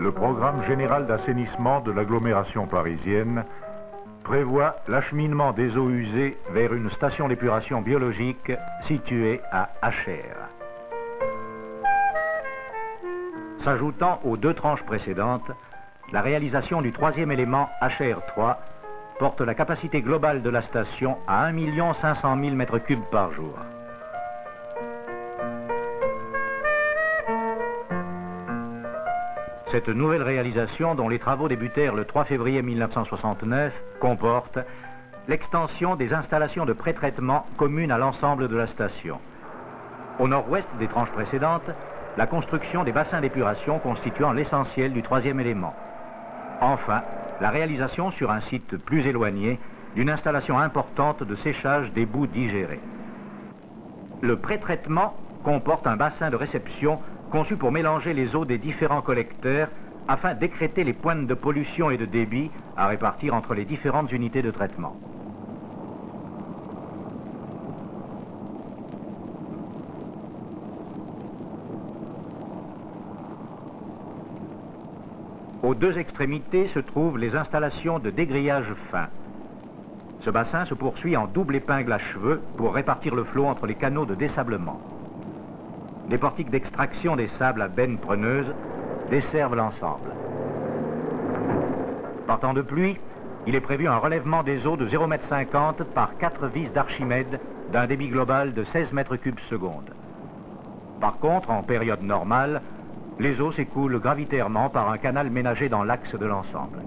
Le programme général d'assainissement de l'agglomération parisienne prévoit l'acheminement des eaux usées vers une station d'épuration biologique située à Achères. S'ajoutant aux deux tranches précédentes, la réalisation du troisième élément Achères 3 porte la capacité globale de la station à 1 500 000 m3 par jour. Cette nouvelle réalisation, dont les travaux débutèrent le 3 février 1969, comporte l'extension des installations de pré-traitement communes à l'ensemble de la station. Au nord-ouest des tranches précédentes, la construction des bassins d'épuration constituant l'essentiel du troisième élément. Enfin, la réalisation sur un site plus éloigné d'une installation importante de séchage des boues digérées. Le pré-traitement comporte un bassin de réception conçu pour mélanger les eaux des différents collecteurs afin d'écrêter les pointes de pollution et de débit à répartir entre les différentes unités de traitement. Aux deux extrémités se trouvent les installations de dégrillage fin. Ce bassin se poursuit en double épingle à cheveux pour répartir le flot entre les canaux de dessablement. Les portiques d'extraction des sables à benne preneuse desservent l'ensemble. Par temps de pluie, il est prévu un relèvement des eaux de 0,50 m par 4 vis d'Archimède d'un débit global de 16 m3 seconde. Par contre, en période normale, les eaux s'écoulent gravitairement par un canal ménagé dans l'axe de l'ensemble.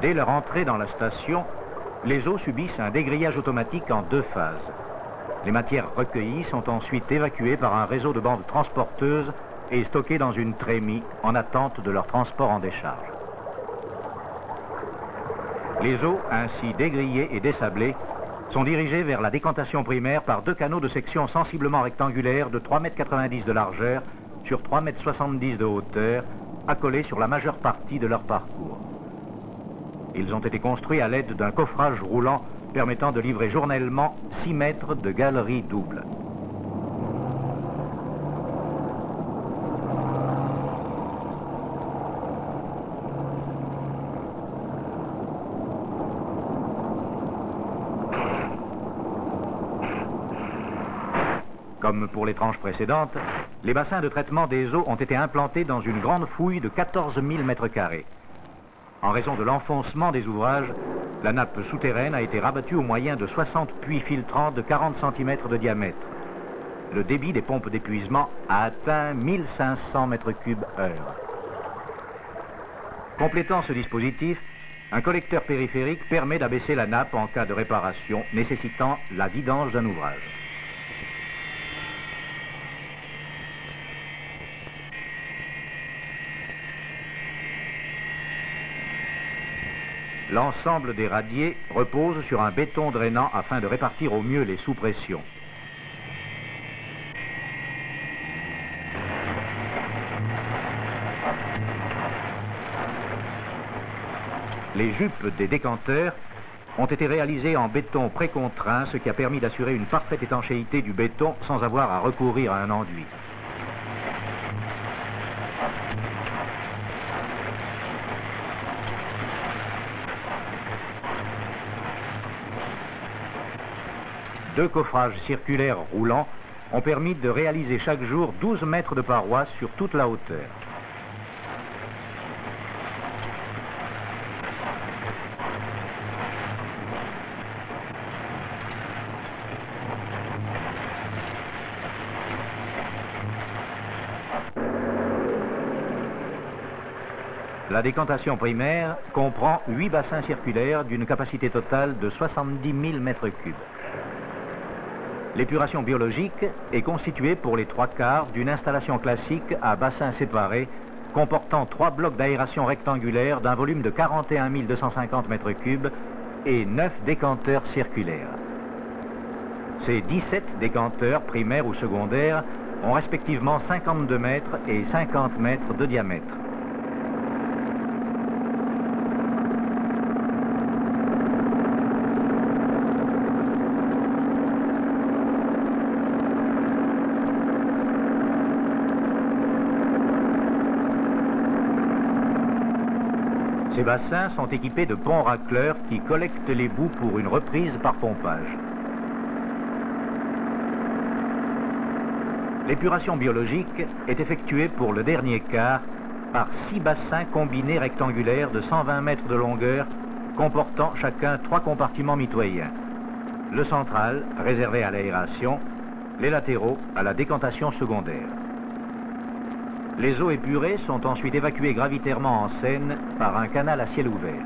Dès leur entrée dans la station, les eaux subissent un dégrillage automatique en deux phases. Les matières recueillies sont ensuite évacuées par un réseau de bandes transporteuses et stockées dans une trémie en attente de leur transport en décharge. Les eaux, ainsi dégrillées et dessablées, sont dirigées vers la décantation primaire par deux canaux de section sensiblement rectangulaires de 3,90 m de largeur sur 3,70 m de hauteur, accolés sur la majeure partie de leur parcours. Ils ont été construits à l'aide d'un coffrage roulant permettant de livrer journellement 6 mètres de galerie double. Comme pour les tranches précédentes, les bassins de traitement des eaux ont été implantés dans une grande fouille de 14 000 m². En raison de l'enfoncement des ouvrages, la nappe souterraine a été rabattue au moyen de 60 puits filtrants de 40 cm de diamètre. Le débit des pompes d'épuisement a atteint 1500 m3/h. Complétant ce dispositif, un collecteur périphérique permet d'abaisser la nappe en cas de réparation nécessitant la vidange d'un ouvrage. L'ensemble des radiers repose sur un béton drainant afin de répartir au mieux les sous-pressions. Les jupes des décanteurs ont été réalisées en béton précontraint, ce qui a permis d'assurer une parfaite étanchéité du béton sans avoir à recourir à un enduit. Deux coffrages circulaires roulants ont permis de réaliser chaque jour 12 mètres de parois sur toute la hauteur. La décantation primaire comprend 8 bassins circulaires d'une capacité totale de 70 000 m3. L'épuration biologique est constituée pour les 3/4 d'une installation classique à bassins séparés comportant 3 blocs d'aération rectangulaires d'un volume de 41 250 m3 et 9 décanteurs circulaires. Ces 17 décanteurs primaires ou secondaires ont respectivement 52 mètres et 50 mètres de diamètre. Ces bassins sont équipés de ponts racleurs qui collectent les boues pour une reprise par pompage. L'épuration biologique est effectuée pour le dernier quart par 6 bassins combinés rectangulaires de 120 mètres de longueur, comportant chacun 3 compartiments mitoyens. Le central, réservé à l'aération, les latéraux à la décantation secondaire. Les eaux épurées sont ensuite évacuées gravitairement en Seine par un canal à ciel ouvert.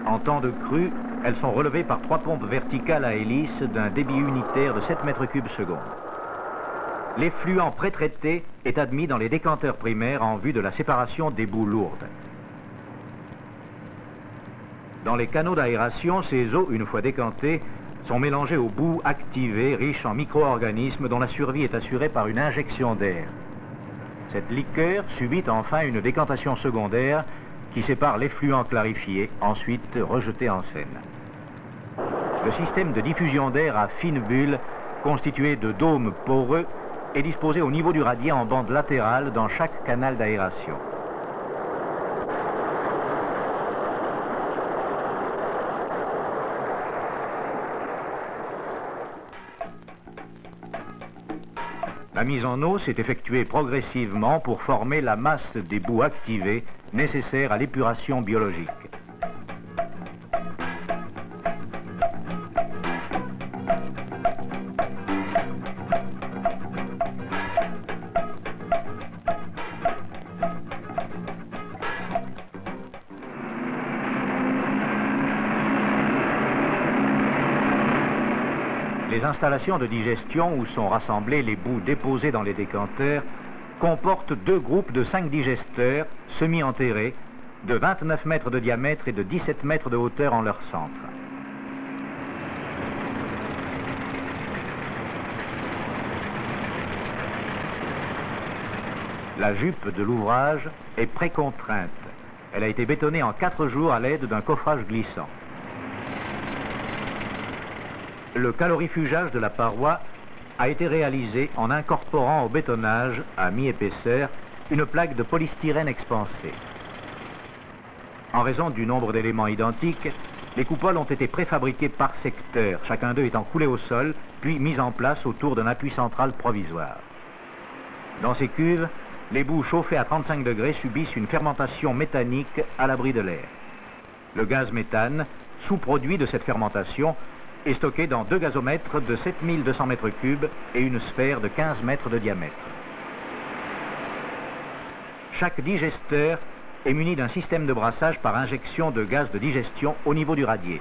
En temps de crue, elles sont relevées par 3 pompes verticales à hélice d'un débit unitaire de 7 mètres cubes seconde. L'effluent pré-traité est admis dans les décanteurs primaires en vue de la séparation des boues lourdes. Dans les canaux d'aération, ces eaux, une fois décantées, sont mélangées aux boues activées riches en micro-organismes dont la survie est assurée par une injection d'air. Cette liqueur subit enfin une décantation secondaire qui sépare l'effluent clarifié, ensuite rejeté en Seine. Le système de diffusion d'air à fines bulles, constitué de dômes poreux, est disposé au niveau du radier en bande latérale dans chaque canal d'aération. La mise en eau s'est effectuée progressivement pour former la masse des boues activées nécessaires à l'épuration biologique. Les installations de digestion où sont rassemblées les boues déposées dans les décanteurs comportent 2 groupes de 5 digesteurs semi-enterrés de 29 mètres de diamètre et de 17 mètres de hauteur en leur centre. La jupe de l'ouvrage est précontrainte. Elle a été bétonnée en 4 jours à l'aide d'un coffrage glissant. Le calorifugage de la paroi a été réalisé en incorporant au bétonnage, à mi-épaisseur, une plaque de polystyrène expansée. En raison du nombre d'éléments identiques, les coupoles ont été préfabriquées par secteur, chacun d'eux étant coulé au sol, puis mis en place autour d'un appui central provisoire. Dans ces cuves, les boues chauffées à 35 degrés subissent une fermentation méthanique à l'abri de l'air. Le gaz méthane, sous-produit de cette fermentation, est stocké dans 2 gazomètres de 7200 mètres cubes et une sphère de 15 mètres de diamètre. Chaque digesteur est muni d'un système de brassage par injection de gaz de digestion au niveau du radier.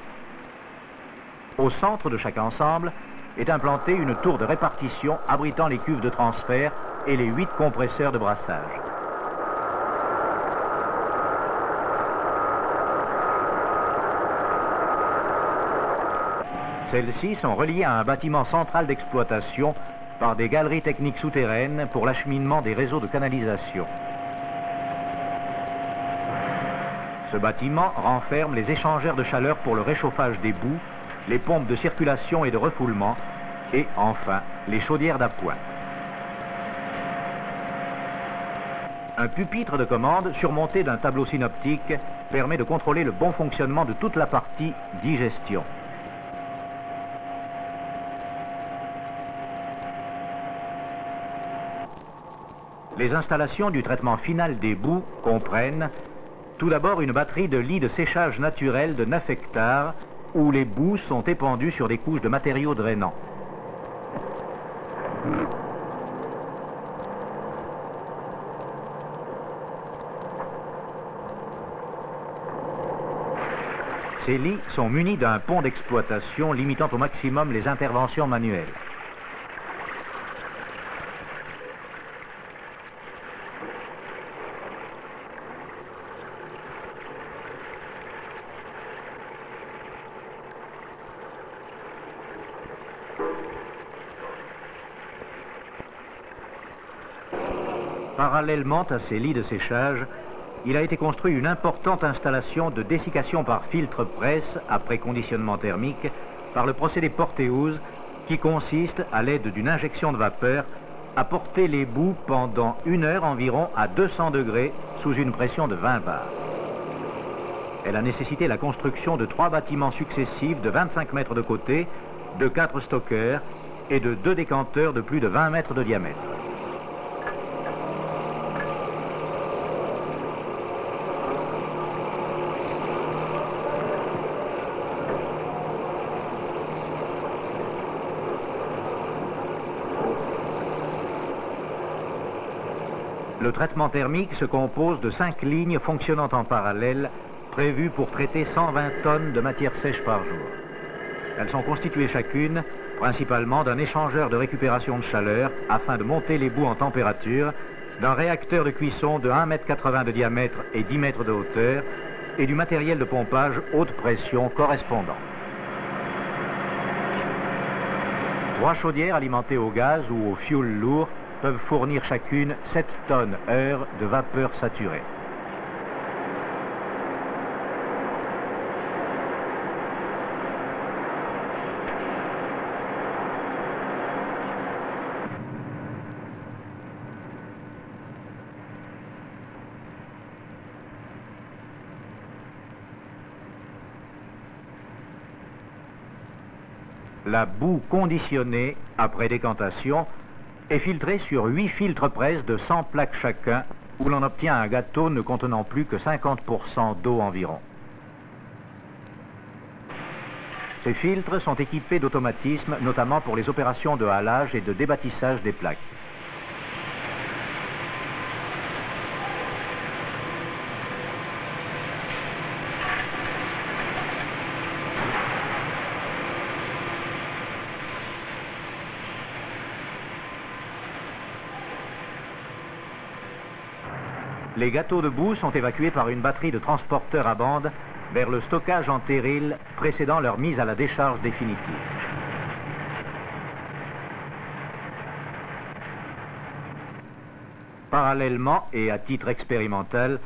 Au centre de chaque ensemble est implantée une tour de répartition abritant les cuves de transfert et les 8 compresseurs de brassage. Celles-ci sont reliées à un bâtiment central d'exploitation par des galeries techniques souterraines pour l'acheminement des réseaux de canalisation. Ce bâtiment renferme les échangeurs de chaleur pour le réchauffage des boues, les pompes de circulation et de refoulement, et enfin les chaudières d'appoint. Un pupitre de commande surmonté d'un tableau synoptique permet de contrôler le bon fonctionnement de toute la partie digestion. Les installations du traitement final des boues comprennent tout d'abord une batterie de lits de séchage naturel de 9 hectares où les boues sont épandues sur des couches de matériaux drainants. Ces lits sont munis d'un pont d'exploitation limitant au maximum les interventions manuelles. Parallèlement à ces lits de séchage, il a été construit une importante installation de dessiccation par filtre-presse après conditionnement thermique par le procédé Porteous qui consiste, à l'aide d'une injection de vapeur, à porter les boues pendant 1 heure environ à 200 degrés sous une pression de 20 bars. elle a nécessité la construction de 3 bâtiments successifs de 25 mètres de côté, de 4 stockers et de 2 décanteurs de plus de 20 mètres de diamètre. Le traitement thermique se compose de 5 lignes fonctionnant en parallèle, prévues pour traiter 120 tonnes de matière sèche par jour. Elles sont constituées chacune principalement d'un échangeur de récupération de chaleur afin de monter les boues en température, d'un réacteur de cuisson de 1,80 m de diamètre et 10 mètres de hauteur et du matériel de pompage haute pression correspondant. 3 chaudières alimentées au gaz ou au fioul lourd peuvent fournir chacune 7 tonnes heure de vapeur saturée. La boue conditionnée après décantation est filtrée sur 8 filtres presse de 100 plaques chacun, où l'on obtient un gâteau ne contenant plus que 50% d'eau environ. Ces filtres sont équipés d'automatismes, notamment pour les opérations de halage et de débâtissage des plaques. Les gâteaux de boue sont évacués par une batterie de transporteurs à bande vers le stockage en terril précédant leur mise à la décharge définitive. Parallèlement et à titre expérimental,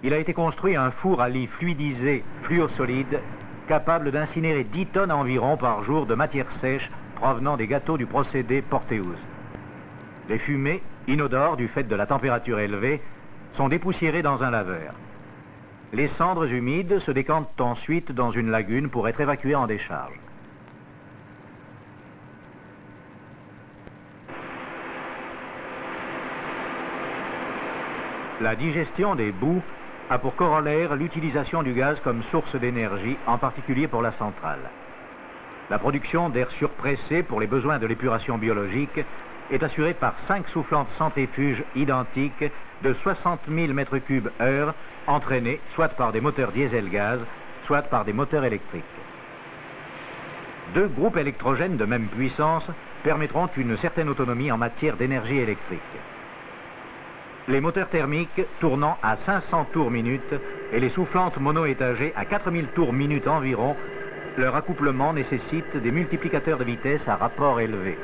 il a été construit un four à lit fluidisé fluosolide capable d'incinérer 10 tonnes environ par jour de matière sèche provenant des gâteaux du procédé Porteous. Les fumées, inodores du fait de la température élevée, sont dépoussiérées dans un laveur. Les cendres humides se décantent ensuite dans une lagune pour être évacuées en décharge. La digestion des boues a pour corollaire l'utilisation du gaz comme source d'énergie, en particulier pour la centrale. La production d'air surpressé pour les besoins de l'épuration biologique est assurée par 5 soufflantes centrifuges identiques de 60 000 m3 heure, entraînés soit par des moteurs diesel-gaz, soit par des moteurs électriques. 2 groupes électrogènes de même puissance permettront une certaine autonomie en matière d'énergie électrique. Les moteurs thermiques tournant à 500 tours minute et les soufflantes mono-étagées à 4000 tours minute environ, leur accouplement nécessite des multiplicateurs de vitesse à rapport élevé.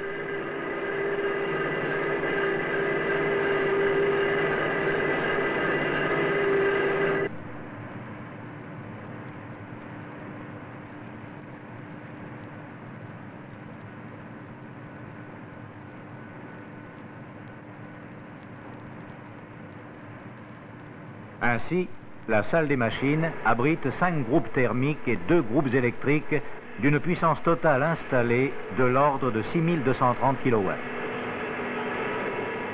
Ainsi, la salle des machines abrite 5 groupes thermiques et 2 groupes électriques d'une puissance totale installée de l'ordre de 6230 kW.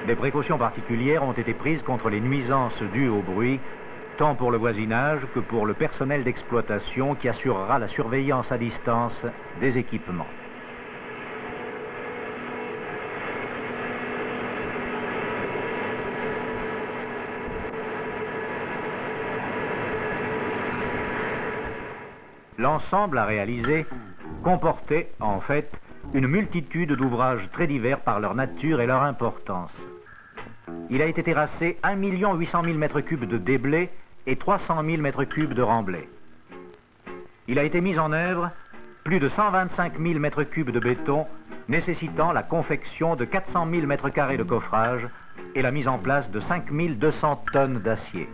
Des précautions particulières ont été prises contre les nuisances dues au bruit, tant pour le voisinage que pour le personnel d'exploitation qui assurera la surveillance à distance des équipements. L'ensemble à réaliser comportait, en fait, une multitude d'ouvrages très divers par leur nature et leur importance. Il a été terrassé 1 800 000 m3 de déblais et 300 000 m3 de remblais. Il a été mis en œuvre plus de 125 000 m3 de béton, nécessitant la confection de 400 000 m² de coffrage et la mise en place de 5 200 tonnes d'acier.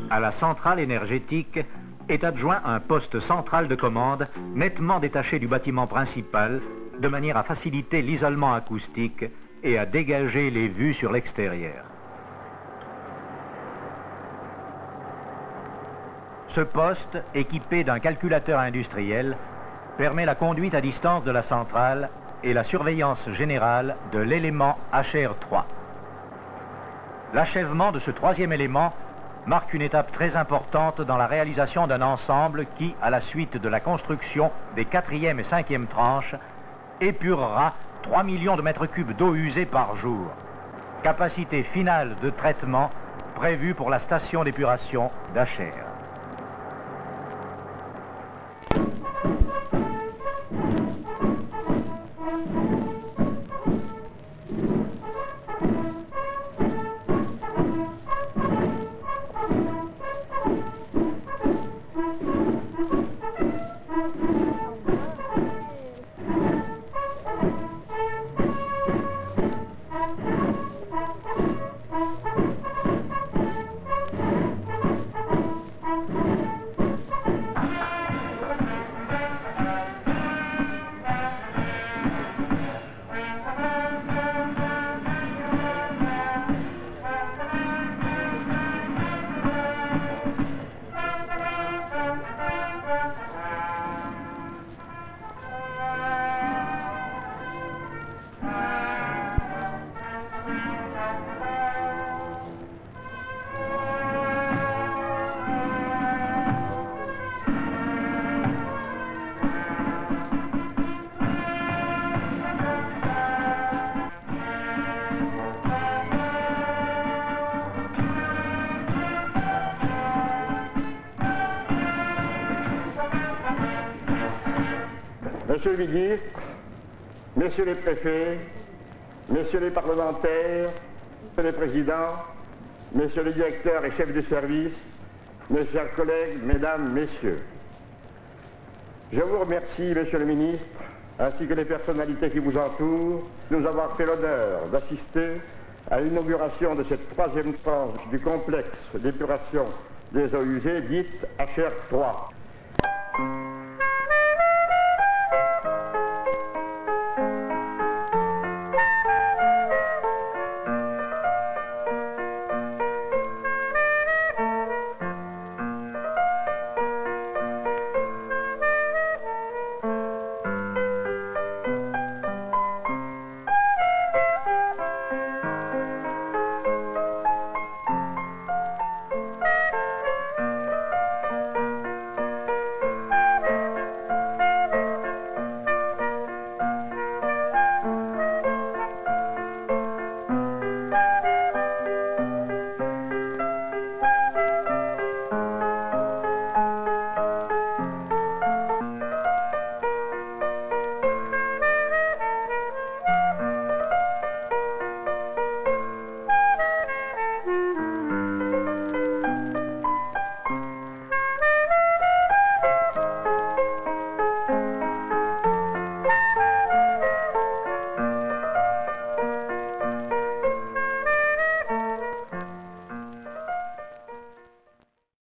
À la centrale énergétique est adjoint un poste central de commande nettement détaché du bâtiment principal, de manière à faciliter l'isolement acoustique et à dégager les vues sur l'extérieur. Ce poste, équipé d'un calculateur industriel, permet la conduite à distance de la centrale et la surveillance générale de l'élément HR3. L'achèvement de ce troisième élément marque une étape très importante dans la réalisation d'un ensemble qui, à la suite de la construction des 4e et 5e tranches, épurera 3 millions de mètres cubes d'eau usée par jour. Capacité finale de traitement prévue pour la station d'épuration d'Achères. Monsieur le ministre, messieurs les préfets, messieurs les parlementaires, messieurs les présidents, messieurs les directeurs et chefs de service, mes chers collègues, mesdames, messieurs, je vous remercie, monsieur le ministre, ainsi que les personnalités qui vous entourent, de nous avoir fait l'honneur d'assister à l'inauguration de cette troisième tranche du complexe d'épuration des eaux usées, dite HR3.